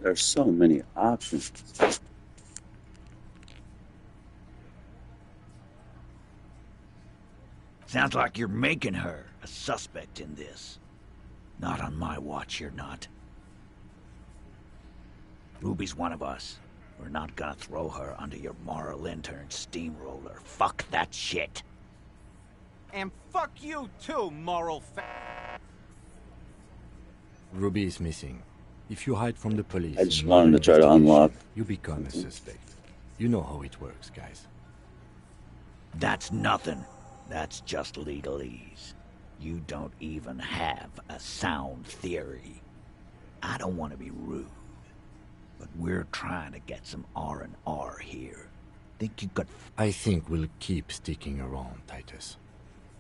There's so many options. Sounds like you're making her a suspect in this. Not on my watch, you're not. Ruby's one of us. We're not gonna throw her under your moral intern steamroller. Fuck that shit. And fuck you too, moral Ruby is missing. If you hide from the police I just in wanted to try to unlock. you become a suspect. You know how it works, guys. That's nothing. That's just legalese. You don't even have a sound theory. I don't want to be rude, but we're trying to get some R&R here. Think you could... I think we'll keep sticking around, Titus.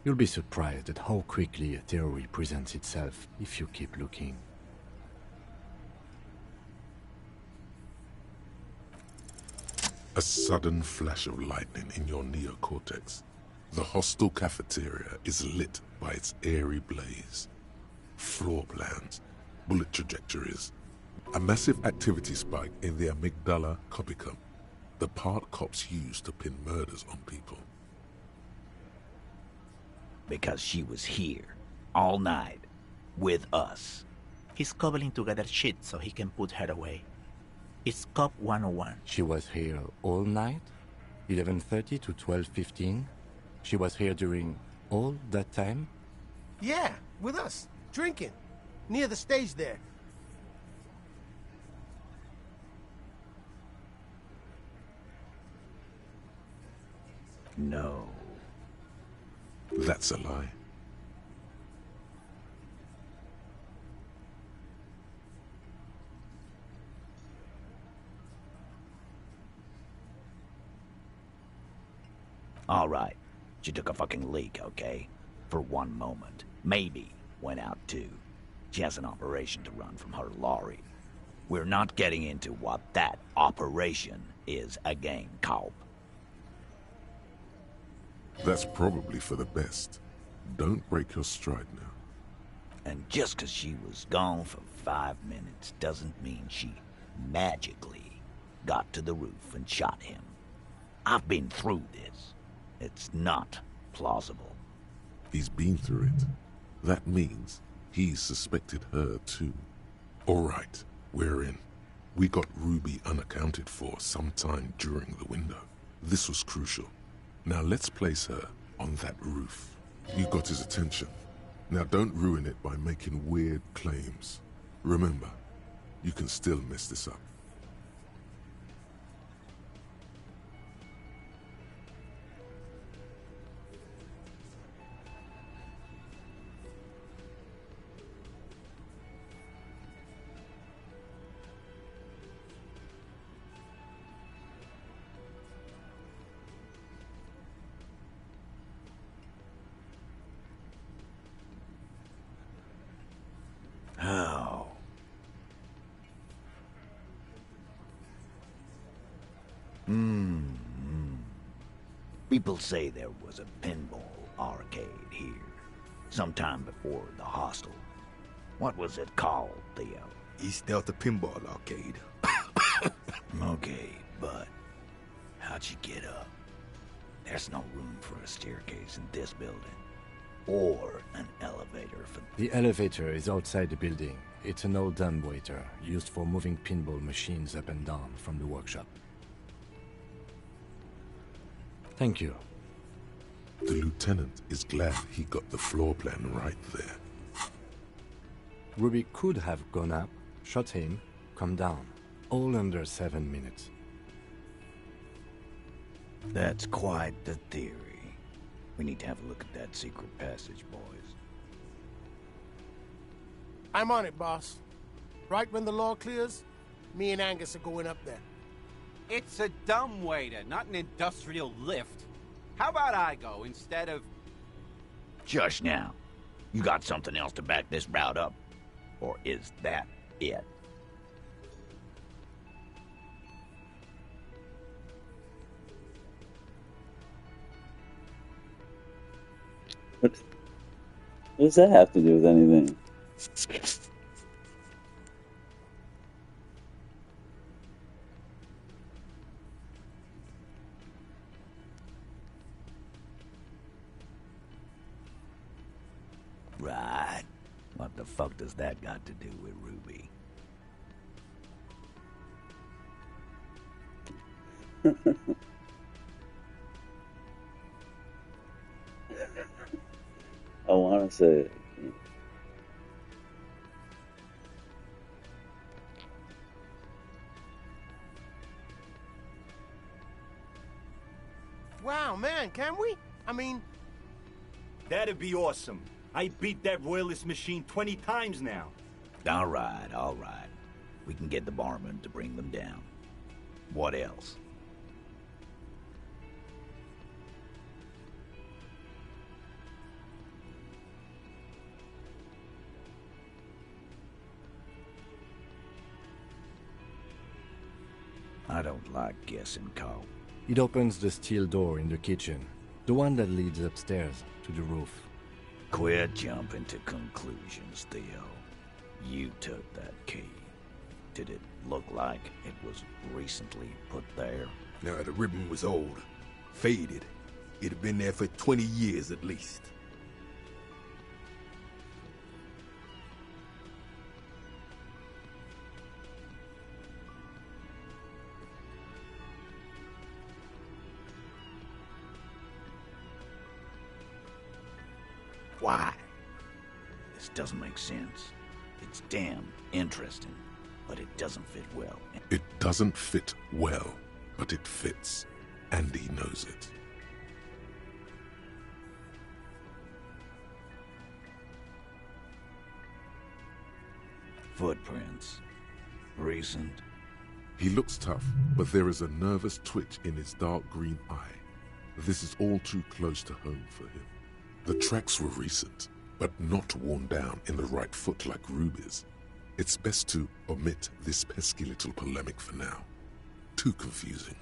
You'll be surprised at how quickly a theory presents itself if you keep looking. A sudden flash of lightning in your neocortex. The hostel cafeteria is lit by its airy blaze. Floor plans, bullet trajectories, a massive activity spike in the amygdala copicum, the part cops use to pin murders on people. Because she was here, all night, with us. He's cobbling together shit so he can put her away. It's Cop 101. She was here all night? 11:30 to 12:15? She was here during all that time? Yeah, with us, drinking, near the stage there. No. That's a lie. All right. She took a fucking leak, okay? For one moment. Maybe went out too. She has an operation to run from her lorry. We're not getting into what that operation is again, Cop. That's probably for the best. Don't break your stride now. And just 'cause she was gone for 5 minutes doesn't mean she magically got to the roof and shot him. I've been through this. It's not plausible. He's been through it. That means he's suspected her too. All right, we're in. We got Ruby unaccounted for sometime during the window. This was crucial. Now let's place her on that roof. You got his attention. Now don't ruin it by making weird claims. Remember, you can still mess this up. How? People say there was a pinball arcade here, sometime before the hostel. What was it called, Theo? East Delta Pinball Arcade. Okay, but how'd you get up? There's no room for a staircase in this building. Or an elevator for... The elevator is outside the building. It's an old dumbwaiter used for moving pinball machines up and down from the workshop. Thank you. The lieutenant is glad he got the floor plan right there. Ruby could have gone up, shot him, come down. All under 7 minutes. That's quite the theory. We need to have a look at that secret passage, boys. I'm on it, boss. Right when the law clears, me and Angus are going up there. It's a dumbwaiter, not an industrial lift. How about I go instead of... Just now. You got something else to back this route up? Or is that it? What does that have to do with anything? Right. What the fuck does that got to do with Ruby? I want to say it. Wow, man, can we? I mean, That'd be awesome. I beat that royalist machine 20 times now. All right, all right. We can get the barman to bring them down. What else? I don't like guessing, Carl. It opens the steel door in the kitchen, the one that leads upstairs to the roof. Quit jumping to conclusions, Theo. You took that key. Did it look like it was recently put there? Now, the ribbon was old, faded. It'd have been there for 20 years at least. Why? This doesn't make sense. It's damn interesting, but it doesn't fit well. It doesn't fit well, but it fits. And he knows it. Footprints. Recent. He looks tough, but there is a nervous twitch in his dark green eye. This is all too close to home for him. The tracks were recent, but not worn down in the right foot like Ruby's. It's best to omit this pesky little polemic for now. Too confusing.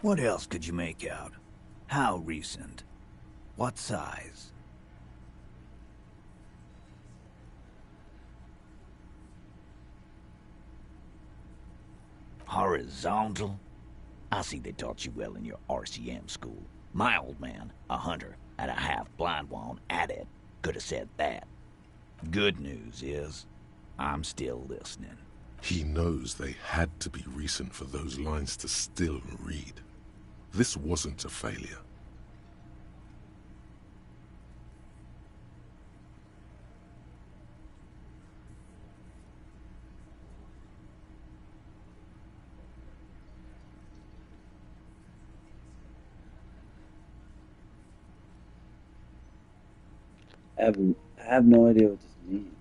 What else could you make out? How recent? What size? Horizontal? I see they taught you well in your RCM school. My old man, a hunter and a half-blind one at it, could have said that. Good news is, I'm still listening. He knows they had to be recent for those lines to still read. This wasn't a failure. I have no idea what this means.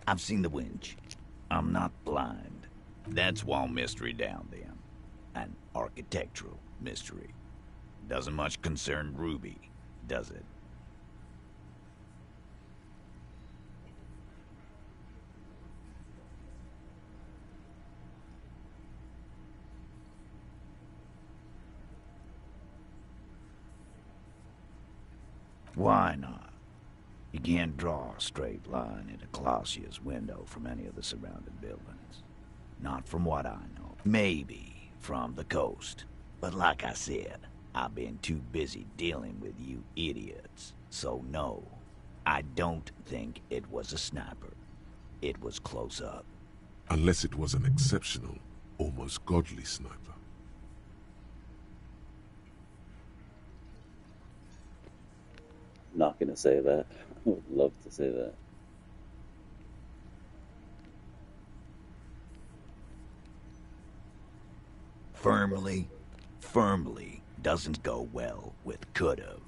I've seen the winch. I'm not blind. That's one mystery down then. An architectural mystery. Doesn't much concern Ruby, does it? Why not? You can't draw a straight line into Clausia's window from any of the surrounding buildings. Not from what I know. Maybe from the coast. But like I said, I've been too busy dealing with you idiots. So no, I don't think it was a sniper. It was close up. Unless it was an exceptional, almost godly sniper. Not gonna say that. I would love to say that. Firmly doesn't go well with could've.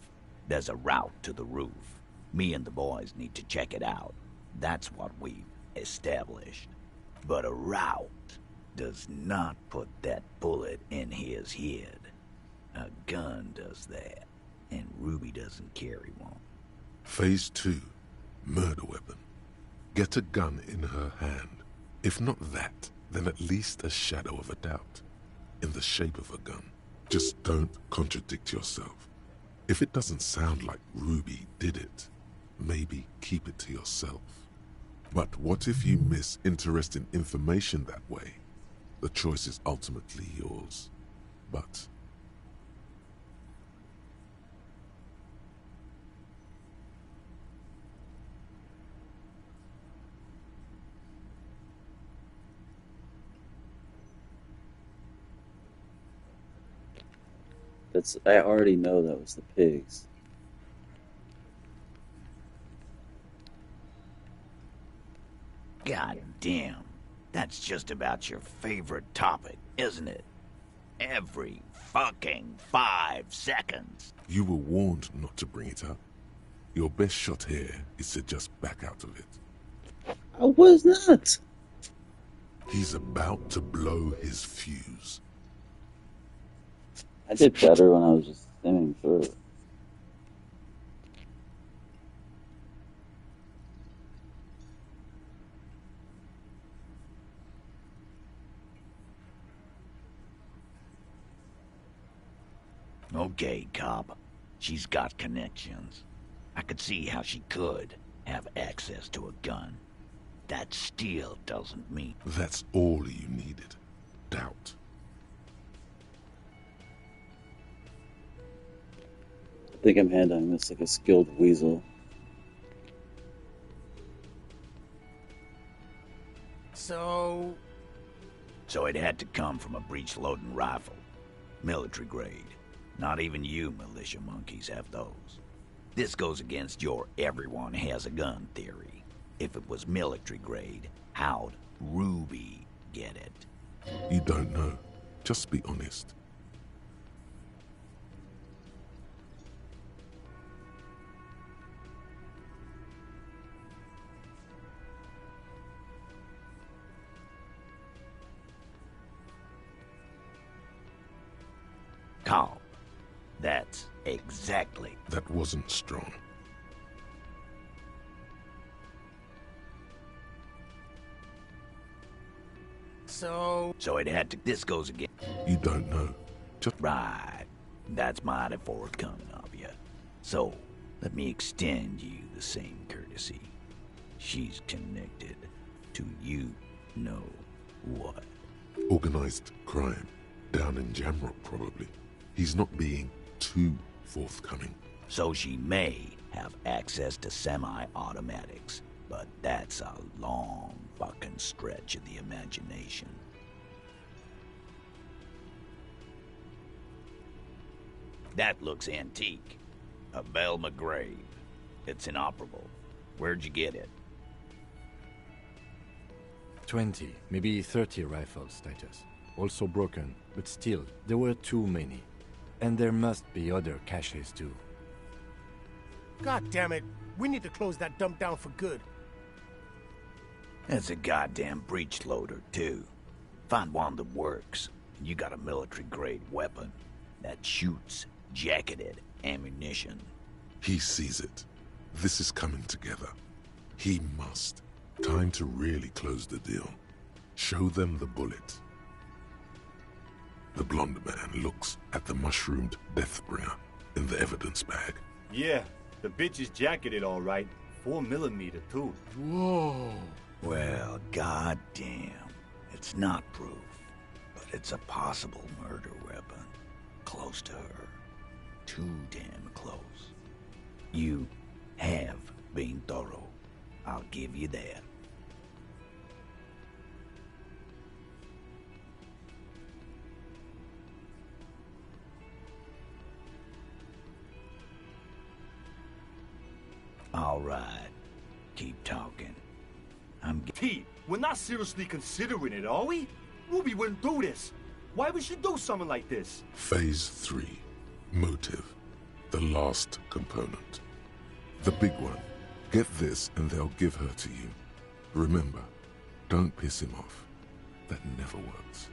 There's a route to the roof. Me and the boys need to check it out. That's what we've established. But a route does not put that bullet in his head. A gun does that, and Ruby doesn't carry one. Phase 2. Murder weapon. Get a gun in her hand. If not that, then at least a shadow of a doubt. In the shape of a gun. Just don't contradict yourself. If it doesn't sound like Ruby did it, maybe keep it to yourself. But what if you miss interesting information that way? The choice is ultimately yours. But I already know that was the pigs. God damn. That's just about your favorite topic, isn't it? Every fucking 5 seconds. you were warned not to bring it up. Your best shot here is to just back out of it. I was not. He's about to blow his fuse. I did better when I was just skimming through it. Okay, cop. She's got connections. I could see how she could have access to a gun. That still doesn't mean... That's all you needed. Doubt. I think I'm handling this like a skilled weasel. So So it had to come from a breech-loading rifle. Military grade. Not even you militia monkeys have those. This goes against your everyone has a gun theory. If it was military grade, how'd Ruby get it? You don't know. Just be honest. Call. That's exactly... That wasn't strong. So it had to... This goes again... You don't know. Just... Right. That's mighty forthcoming of you. So, let me extend you the same courtesy. She's connected to you know what. Organized crime. Down in Jamrock, probably. He's not being too forthcoming. So she may have access to semi-automatics, but that's a long fucking stretch of the imagination. That looks antique. A Belle McGrave. It's inoperable. Where'd you get it? 20, maybe 30 rifles, Titus. Also broken, but still, there were too many. And there must be other caches too. God damn it. We need to close that dump down for good. That's a goddamn breech loader, too. Find one that works, and you got a military-grade weapon that shoots jacketed ammunition. He sees it. This is coming together. He must. Time to really close the deal. Show them the bullet. The blonde man looks at the mushroomed Deathbringer in the evidence bag. Yeah, the bitch is jacketed all right. 4mm, too. Whoa. Well, goddamn. It's not proof, but it's a possible murder weapon. Close to her. Too damn close. You have been thorough. I'll give you that. All right. Keep talking. T, we're not seriously considering it, are we? Ruby wouldn't do this. Why would she do something like this? Phase 3. Motive. The last component. The big one. Get this and they'll give her to you. Remember, don't piss him off. That never works.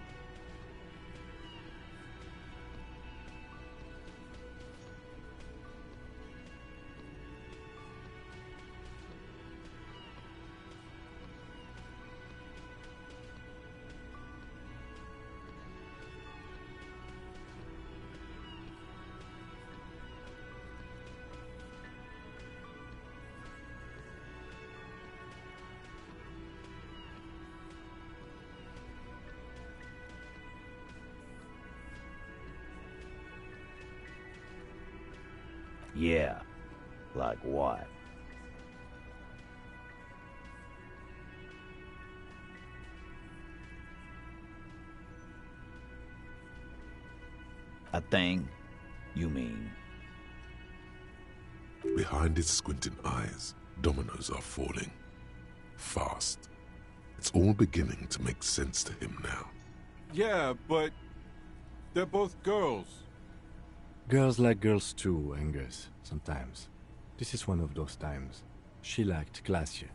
Yeah. Like what? A thing? You mean? Behind his squinting eyes, dominoes are falling. Fast. It's all beginning to make sense to him now. Yeah, but they're both girls. Girls like girls too, Angus, sometimes. This is one of those times. She liked Glacier.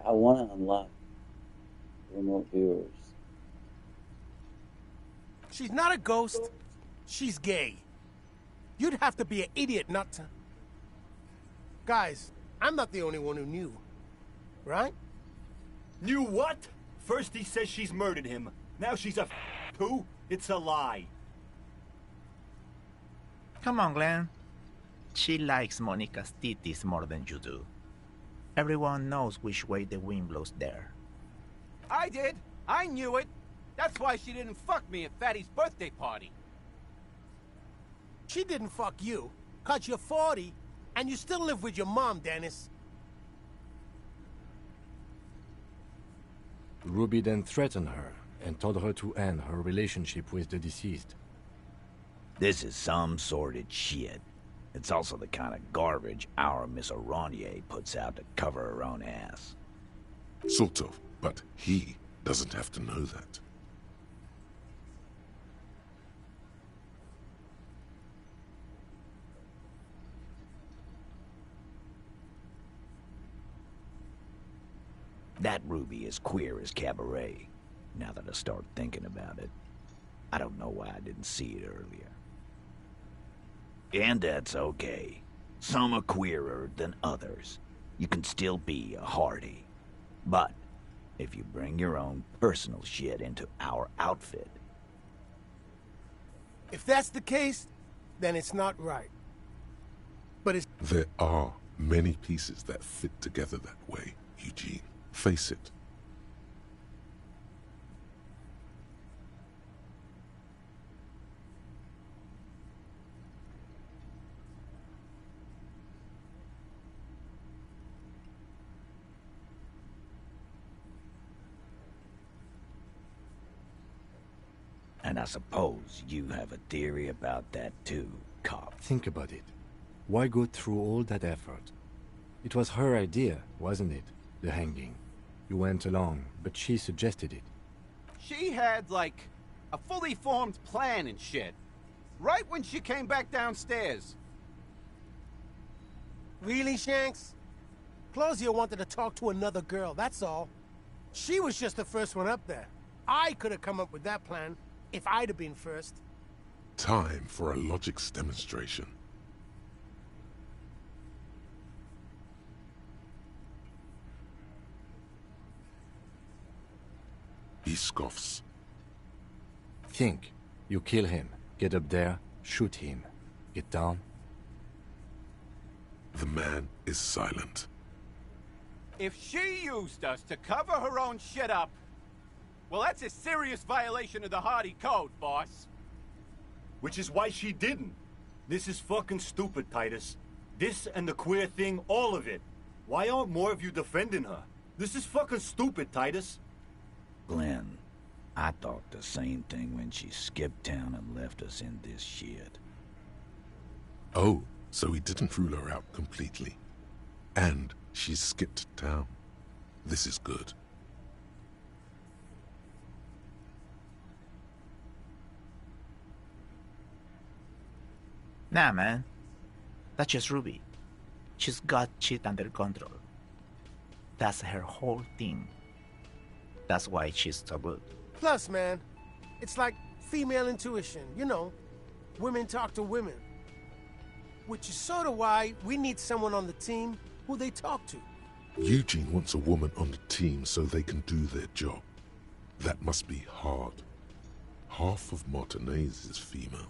I want to unlock remote viewers. She's not a ghost. She's gay. You'd have to be an idiot not to... Guys, I'm not the only one who knew. Right? Knew what? First he says she's murdered him. Now she's a too? It's a lie. Come on, Glenn. She likes Monica's titties more than you do. Everyone knows which way the wind blows there. I did. I knew it. That's why she didn't fuck me at Fatty's birthday party. She didn't fuck you, 'cause you're 40, and you still live with your mom, Dennis. Ruby then threatened her and told her to end her relationship with the deceased. This is some sordid shit. It's also the kind of garbage our Miss Aronier puts out to cover her own ass. Sort of, but he doesn't have to know that. That Ruby is queer as cabaret, now that I start thinking about it. I don't know why I didn't see it earlier. And that's okay. Some are queerer than others. You can still be a Hardy. But if you bring your own personal shit into our outfit... If that's the case, then it's not right. But it's... There are many pieces that fit together that way, Eugene. Face it. And I suppose you have a theory about that too, cop. Think about it. Why go through all that effort? It was her idea, wasn't it? The hanging. You went along, but she suggested it. She had, like, a fully formed plan and shit. Right when she came back downstairs. Really, Shanks? Closio wanted to talk to another girl, that's all. She was just the first one up there. I could have come up with that plan if I'd have been first. Time for a logics demonstration. He scoffs. Think. You kill him. Get up there. Shoot him. Get down. The man is silent. If she used us to cover her own shit up, well, that's a serious violation of the Hardy Code, boss. Which is why she didn't. This is fucking stupid, Titus. This and the queer thing, all of it. Why aren't more of you defending her? This is fucking stupid, Titus. Glenn, I thought the same thing when she skipped town and left us in this shit. Oh, so he didn't rule her out completely. And she skipped town. This is good. Nah, man. That's just Ruby. She's got shit under control. That's her whole thing. That's why she's so good. Plus, man, it's like female intuition, you know. Women talk to women. Which is sort of why we need someone on the team who they talk to. Eugene wants a woman on the team so they can do their job. That must be hard. Half of Martinez is female.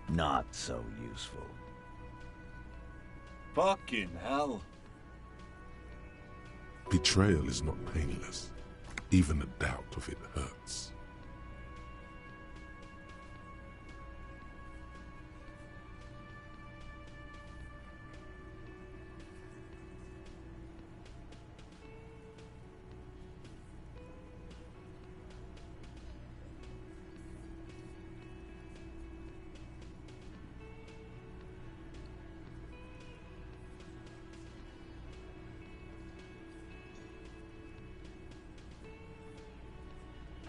Not so useful. Fucking hell. Betrayal is not painless. Even a doubt of it hurts.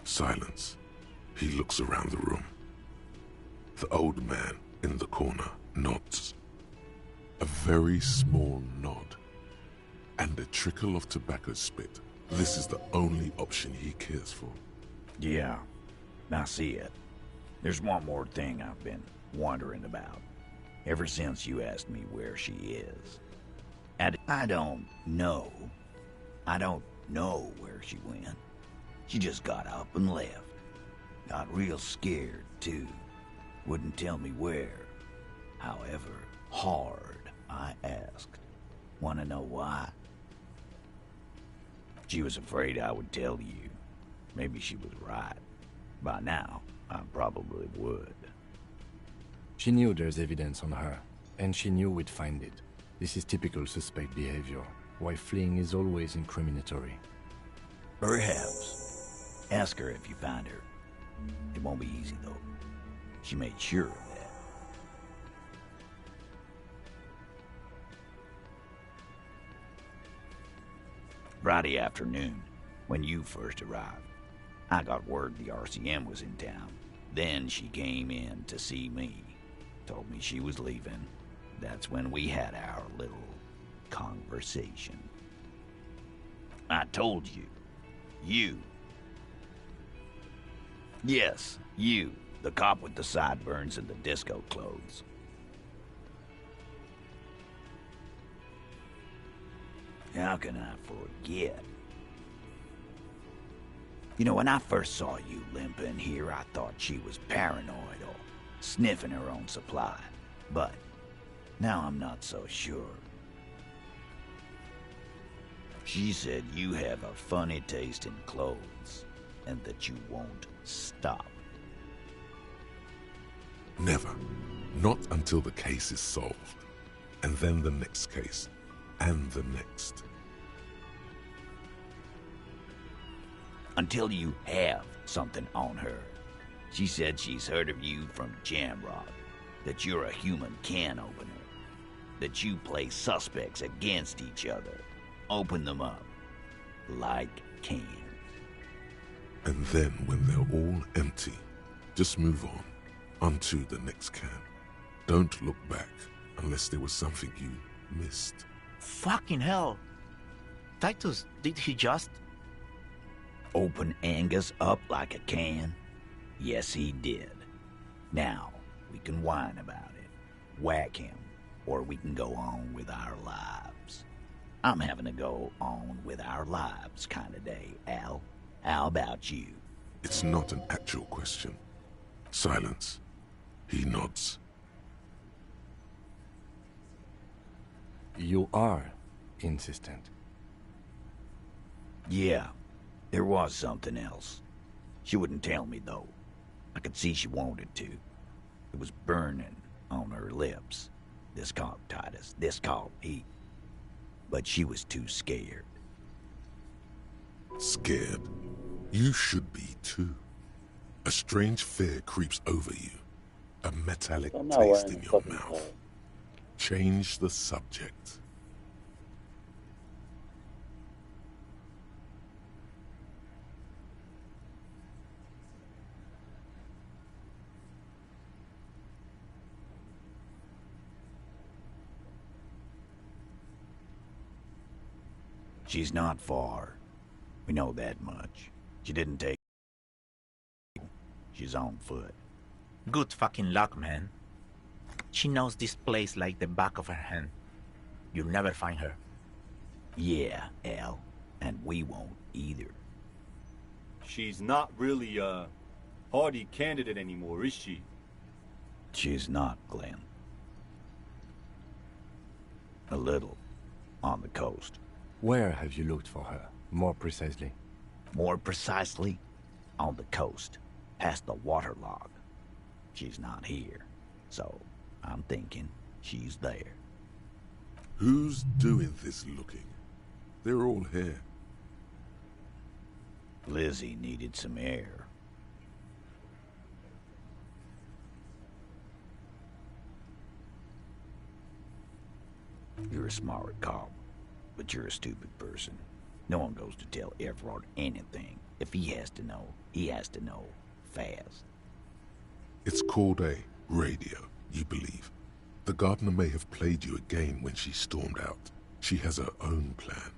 Silence. He looks around the room. The old man in the corner nods. A very small nod. And a trickle of tobacco spit. This is the only option he cares for. Yeah, I see it. There's one more thing I've been wondering about. Ever since you asked me where she is. And I don't know. I don't know where she went. She just got up and left. Got real scared, too. Wouldn't tell me where. However hard I asked. Want to know why? She was afraid I would tell you. Maybe she was right. By now, I probably would. She knew there's evidence on her, and she knew we'd find it. This is typical suspect behavior, why fleeing is always incriminatory. Perhaps. Ask her if you find her. It won't be easy, though. She made sure of that. Friday afternoon, when you first arrived, I got word the RCM was in town. Then she came in to see me. Told me she was leaving. That's when we had our little conversation. I told you. You. Yes, you. The cop with the sideburns and the disco clothes. How can I forget? You know, when I first saw you limping here, I thought she was paranoid or sniffing her own supply. But now I'm not so sure. She said you have a funny taste in clothes, and that you won't stop. Never. Not until the case is solved. And then the next case. And the next. Until you have something on her. She said she's heard of you from Jamrock, that you're a human can opener, that you play suspects against each other, open them up like cans. And then when they're all empty, just move onto the next can. Don't look back unless there was something you missed. Fucking hell. Titus, did he just... Open Angus up like a can? Yes, he did. Now, we can whine about it, whack him, or we can go on with our lives. I'm having a go on with our lives kind of day, Al. How about you? It's not an actual question. Silence. He nods. You are insistent. Yeah, there was something else. She wouldn't tell me, though. I could see she wanted to. It was burning on her lips. This called Titus, this called Pete. But she was too scared. Scared? You should be too. A strange fear creeps over you. A metallic I'm not taste wearing in a your fucking mouth. collar. Change the subject. She's not far. We know that much. She didn't take... She's on foot. Good fucking luck, man. She knows this place like the back of her hand. You'll never find her. Yeah, Al. And we won't either. She's not really a hardy candidate anymore, is she? She's not, Glenn. A little. On the coast. Where have you looked for her, more precisely? More precisely, on the coast, past the waterlog. She's not here, so I'm thinking she's there. Who's doing this looking? They're all here. Lizzie needed some air. You're a smart cop, but you're a stupid person. No one goes to tell Everard anything. If he has to know, he has to know fast. It's called a radio, you believe. The gardener may have played you a game when she stormed out. She has her own plan.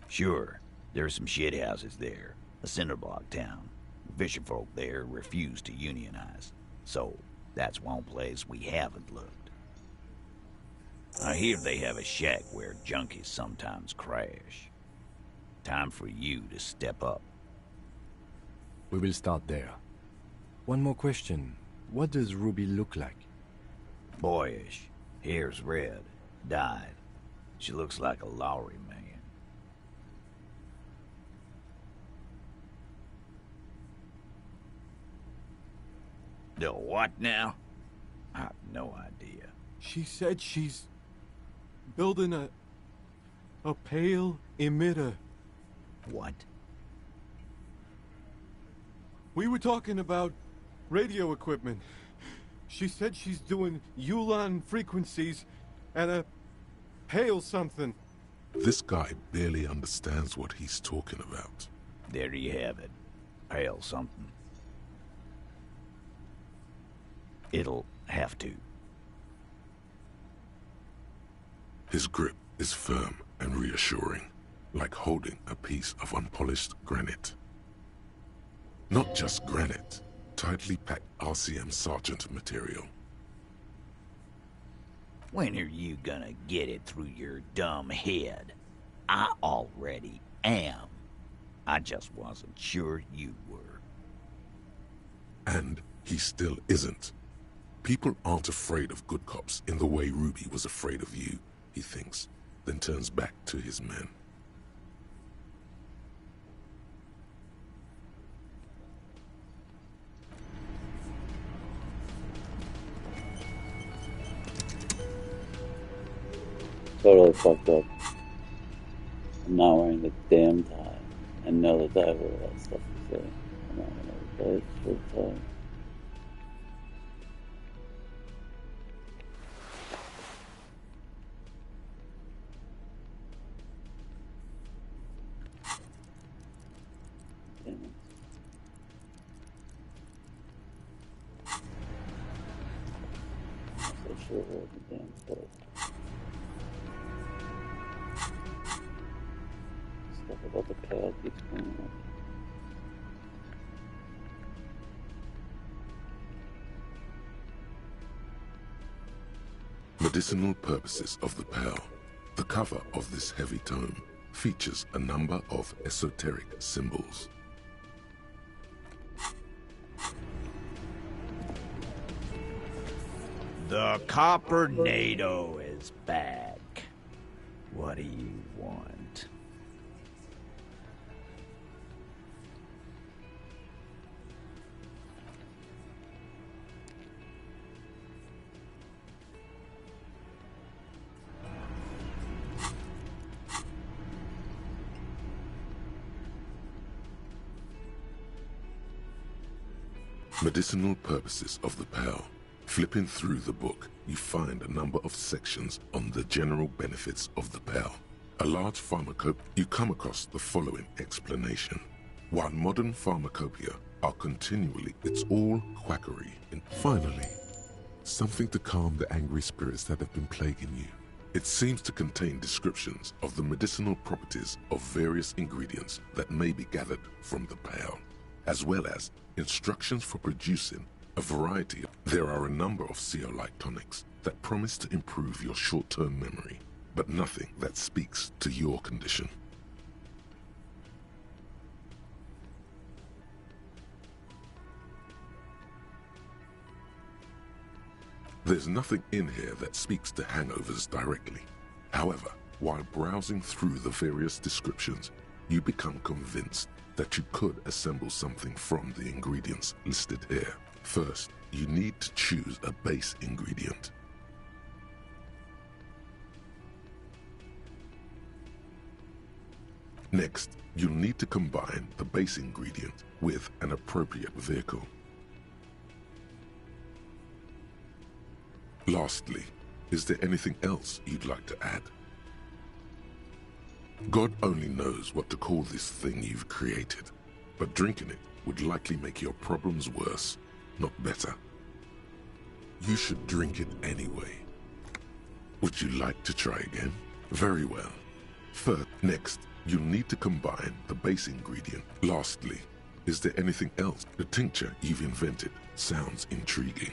Sure, there's some shithouses there. A cinder block town. Fisherfolk there refuse to unionize. So, that's one place we haven't looked. I hear they have a shack where junkies sometimes crash. Time for you to step up. We will start there. One more question. What does Ruby look like? Boyish. Hair's red. Dyed. She looks like a Lowry man. The what now? I have no idea. She said she's building a pale emitter. What? We were talking about radio equipment. She said she's doing Ulan frequencies and a pale something. This guy barely understands what he's talking about. There you have it. Pale something. It'll have to. His grip is firm and reassuring, like holding a piece of unpolished granite. Not just granite, tightly packed RCM Sergeant material. When are you gonna get it through your dumb head? I already am. I just wasn't sure you were. And he still isn't. People aren't afraid of good cops in the way Ruby was afraid of you, he thinks, then turns back to his men. Totally fucked up. I'm not wearing the damn tie. I know that that was all that stuff to say. I'm not gonna replace the tie. Damn it. I'm so sure it was the damn clothes. Stuff about the pale keeps coming up. Medicinal purposes of the pearl. The cover of this heavy tome features a number of esoteric symbols. The Coppernado is back. What do you want? Medicinal purposes of the pearl. Flipping through the book, you find a number of sections on the general benefits of the pearl. A large pharmacope, you come across the following explanation. While modern pharmacopoeia are continually, it's all quackery. And finally, something to calm the angry spirits that have been plaguing you. It seems to contain descriptions of the medicinal properties of various ingredients that may be gathered from the pale, as well as instructions for producing a variety. There are a number of zeolite tonics that promise to improve your short-term memory, but nothing that speaks to your condition. There's nothing in here that speaks to hangovers directly. However, while browsing through the various descriptions, you become convinced that you could assemble something from the ingredients listed here. First, you need to choose a base ingredient. Next, you'll need to combine the base ingredient with an appropriate vehicle. Lastly, is there anything else you'd like to add? God only knows what to call this thing you've created, but drinking it would likely make your problems worse, not better. You should drink it anyway. Would you like to try again? Very well. Next, you'll need to combine the base ingredient. Lastly, is there anything else? The tincture you've invented sounds intriguing,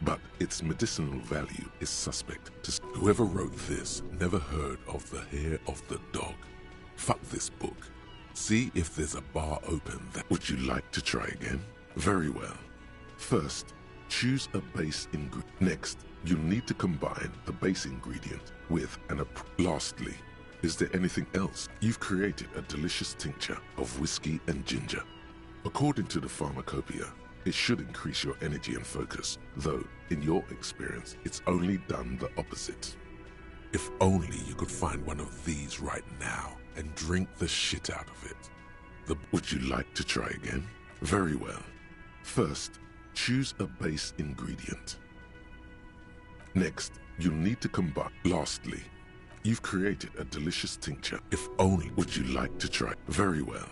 but its medicinal value is suspect to... Whoever wrote this never heard of the hair of the dog. Fuck this book. See if there's a bar open that... Would you like to try again? Very well. First, choose a base ingredient. Next, you'll need to combine the base ingredient with an... Lastly, is there anything else? You've created a delicious tincture of whiskey and ginger. According to the pharmacopoeia, it should increase your energy and focus, though, in your experience, it's only done the opposite. If only you could find one of these right now and drink the shit out of it. Would you like to try again? Very well. First, choose a base ingredient. Next, you'll need to combine. Lastly, you've created a delicious tincture. If only. Would you like to try? Very well.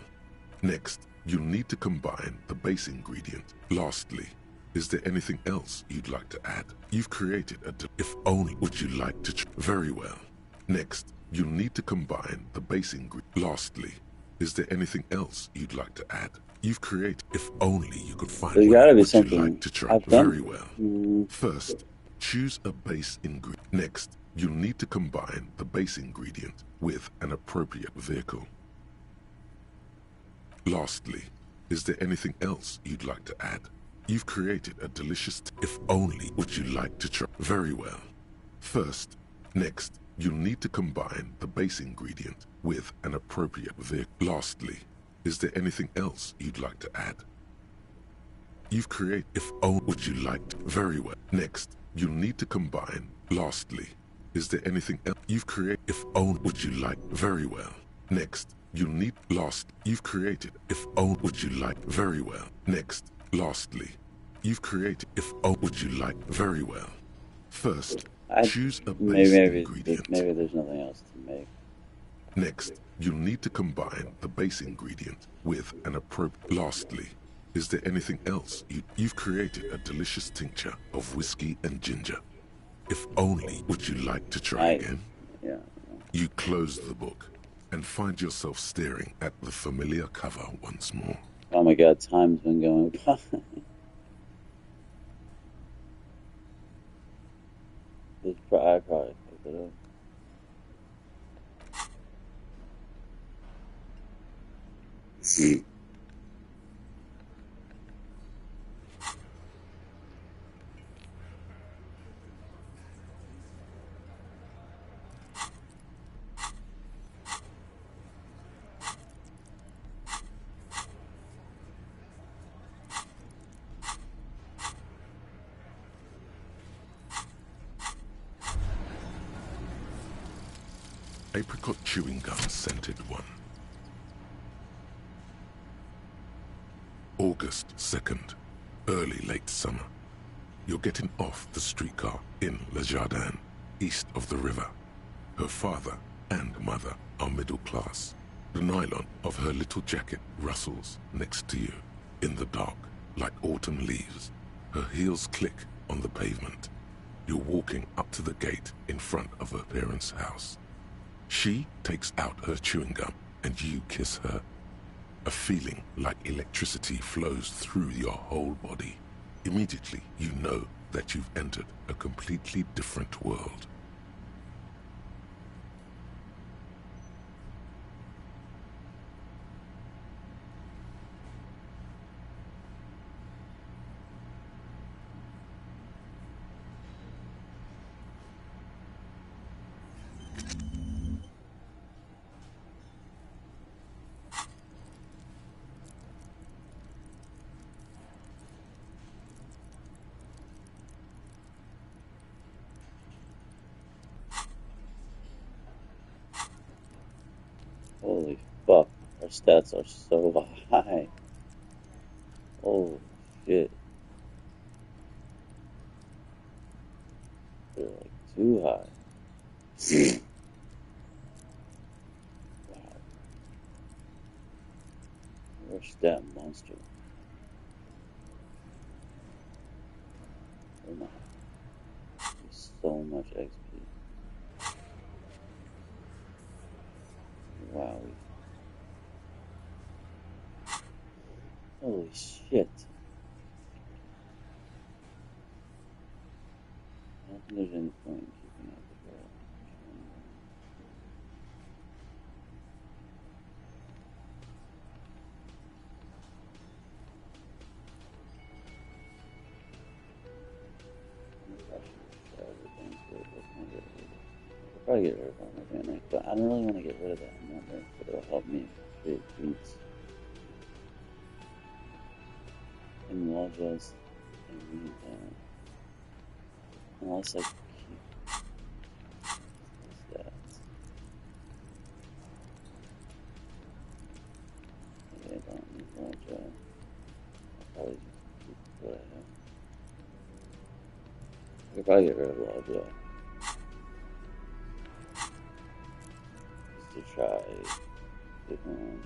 Next, you'll need to combine the base ingredient. Lastly, is there anything else you'd like to add? You've created a... If only. Would you like to try? Very well. Next, you'll need to combine the base ingredient. Lastly, is there anything else you'd like to add? You've created... If only you could find... There's gotta be would something you like to try? I've done. Very well. First, choose a base ingredient. Next, you'll need to combine the base ingredient with an appropriate vehicle. Lastly, is there anything else you'd like to add? You've created a delicious... If only. Would you like to try? Very well. First, next, you'll need to combine the base ingredient with an appropriate vehicle. Lastly, is there anything else you'd like to add? You've created... If only. Would you like to? Very well. Next, you'll need to combine... Lastly, is there anything else you've created? If only. Would you like? Very well. Next, you'll need... You've created... If only. Would you like? Very well. Next, lastly, you've created... If only. Would you like? Very well. First, choose a base ingredient. Maybe there's nothing else to make. Next, you'll need to combine the base ingredient with an appropriate... Lastly, is there anything else you've created a delicious tincture of whiskey and ginger. If only. Would you like to try again? Yeah. You close the book and find yourself staring at the familiar cover once more. Oh my god, time's been going by. I probably picked it up. Apricot chewing gum scented one. August 2nd, early late summer. You're getting off the streetcar in Le Jardin, east of the river. Her father and mother are middle class. The nylon of her little jacket rustles next to you in the dark like autumn leaves. Her heels click on the pavement. you're walking up to the gate in front of her parents' house. She takes out her chewing gum and you kiss her. A feeling like electricity flows through your whole body. Immediately, you know that you've entered a completely different world. Holy fuck, our stats are so high. Oh shit. They're like too high. Wow. We're a stat monster. Oh my. So much XP. Wow. Holy shit. I don't think there's any point in keeping up with that. I'll probably get rid of all my damage, but I don't really want to get rid of that number, but it'll help me create beats. And we'll just read that. Unless I keep that. Yeah, I don't need more gel. I'll probably just keep what I have. I could probably get rid of a lot of gel. Just to try different ones.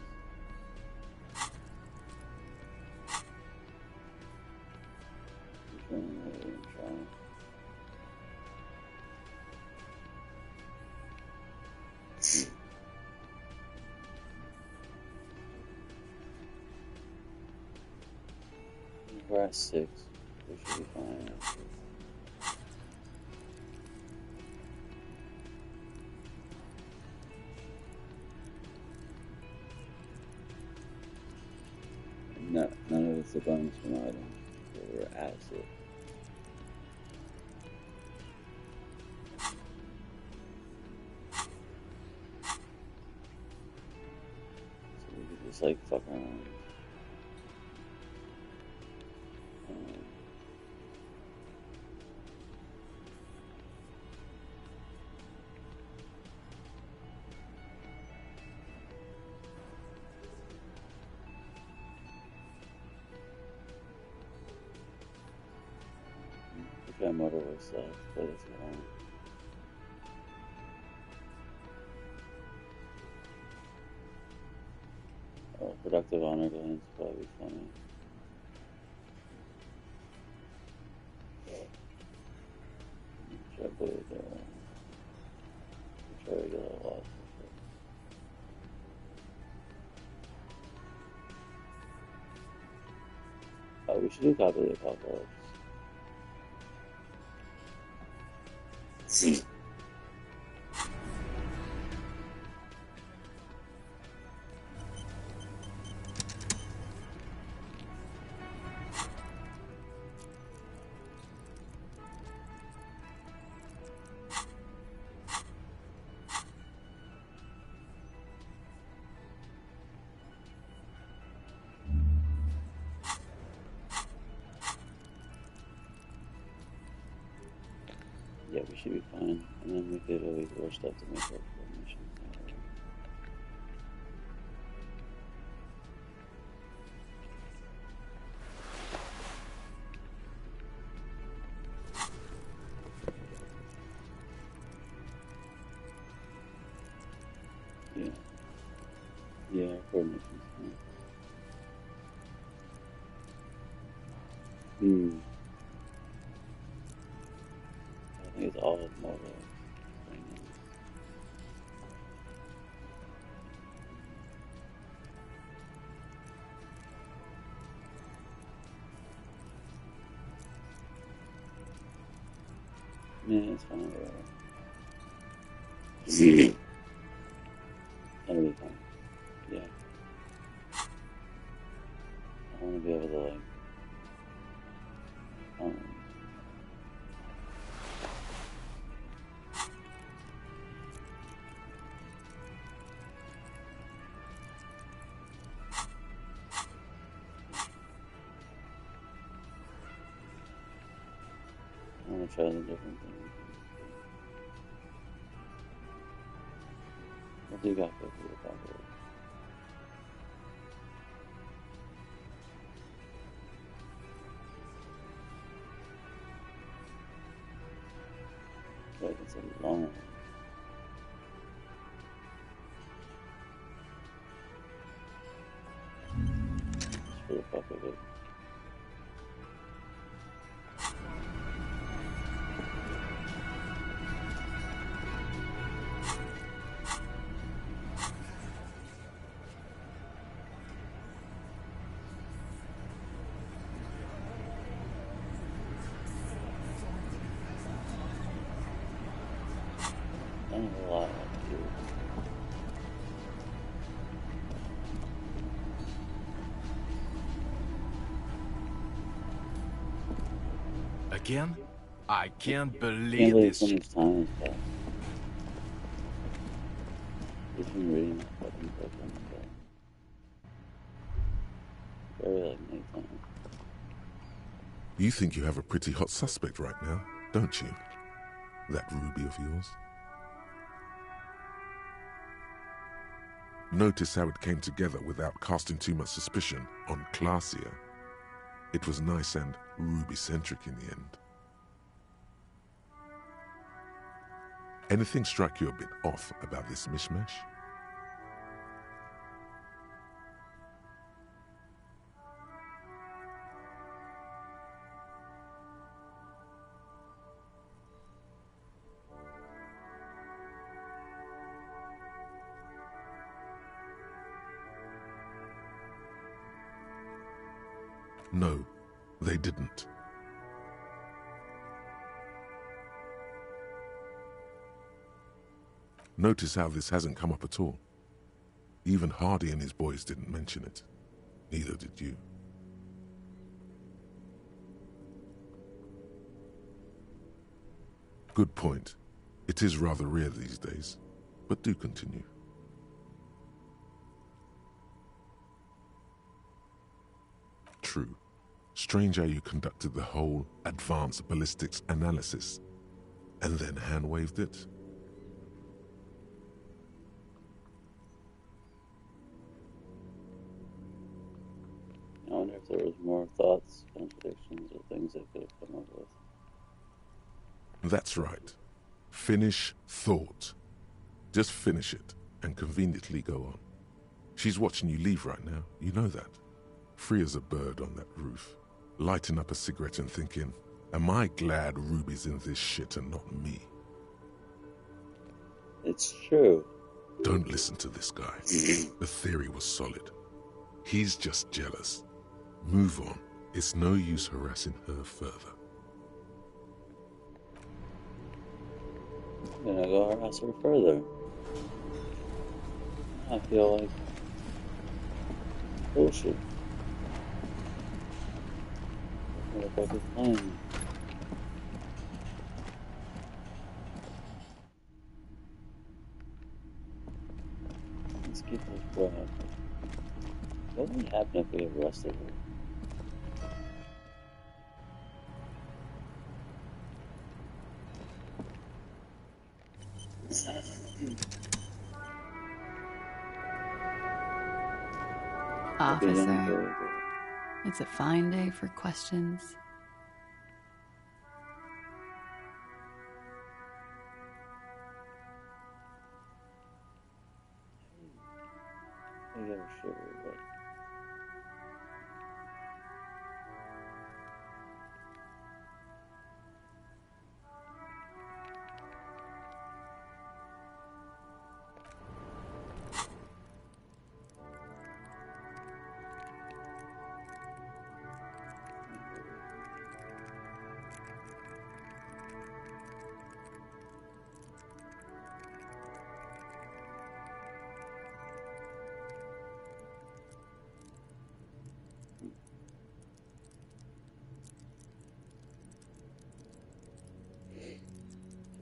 We're at 6. We should be fine. No, none of it's a bonus from items. So we're at 6. So we could just like fuck around. Try motorway stuff, but it's wrong. Oh, productive honor gains would probably be funny. Try blade there. Try regular loss. Oh, we should do copy the apocalypse. Yeah, we should be fine. And then we could always rush stuff to make our mission. Yeah. Yeah, our coordination's fine. Use all his motives. Yeah, it's fine. That'll be fine. Yeah. I want to be able to, like, I want to try the different things. What do you got for the apocalypse? Like it's a long one. Just for the fuck of it. Not a lot to do. Again? I can't believe Can't believe this so shit. much time has passed. Just been reading this fucking book on the go. Very like nighttime. You think you have a pretty hot suspect right now, don't you? That Ruby of yours? Notice how it came together without casting too much suspicion on Clasia. It was nice and Ruby-centric in the end. Anything strike you a bit off about this mishmash? No, they didn't. Notice how this hasn't come up at all. Even Hardy and his boys didn't mention it. Neither did you. Good point. It is rather rare these days, but do continue. True. Strange how you conducted the whole advanced ballistics analysis, and then hand-waved it. I wonder if there was more thoughts, contradictions, or things they could have come up with. That's right. Finish thought. Just finish it, and conveniently go on. She's watching you leave right now, you know that. Free as a bird on that roof, lighting up a cigarette and thinking, am I glad Ruby's in this shit and not me? It's true. Don't listen to this guy. The theory was solid. He's just jealous. Move on. It's no use harassing her further. I'm gonna go harass her further. I feel like bullshit. What the fuck is playing? Let's get this broad. What would happen if we arrested her? Officer, it's a fine day for questions. I give a shit, but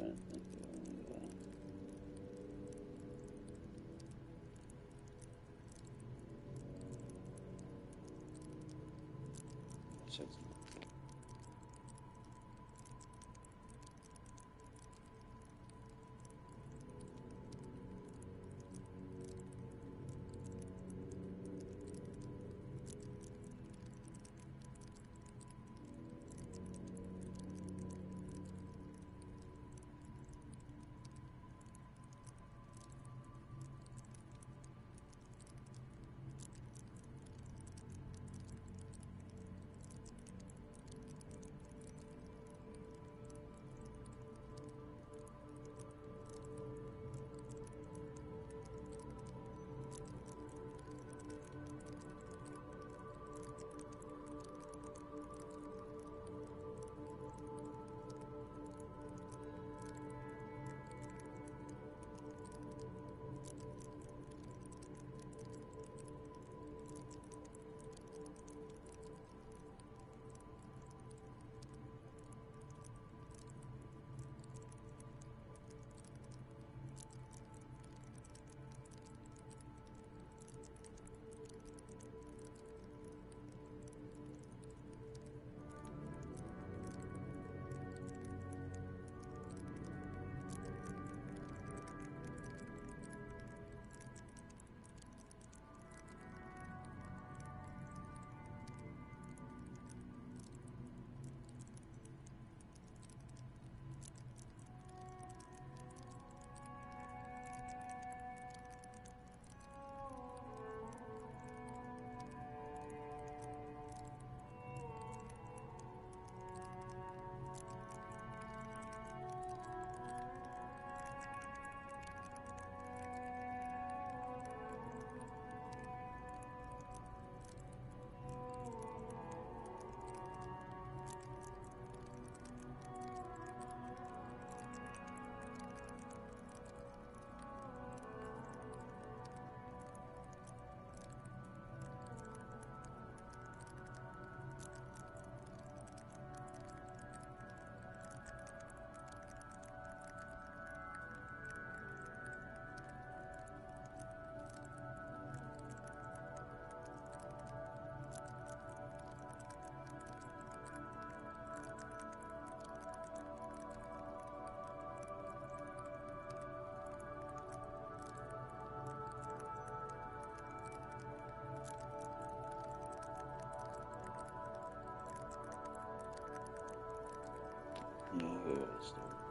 trying to think of anything. Six. Yeah, where do I start?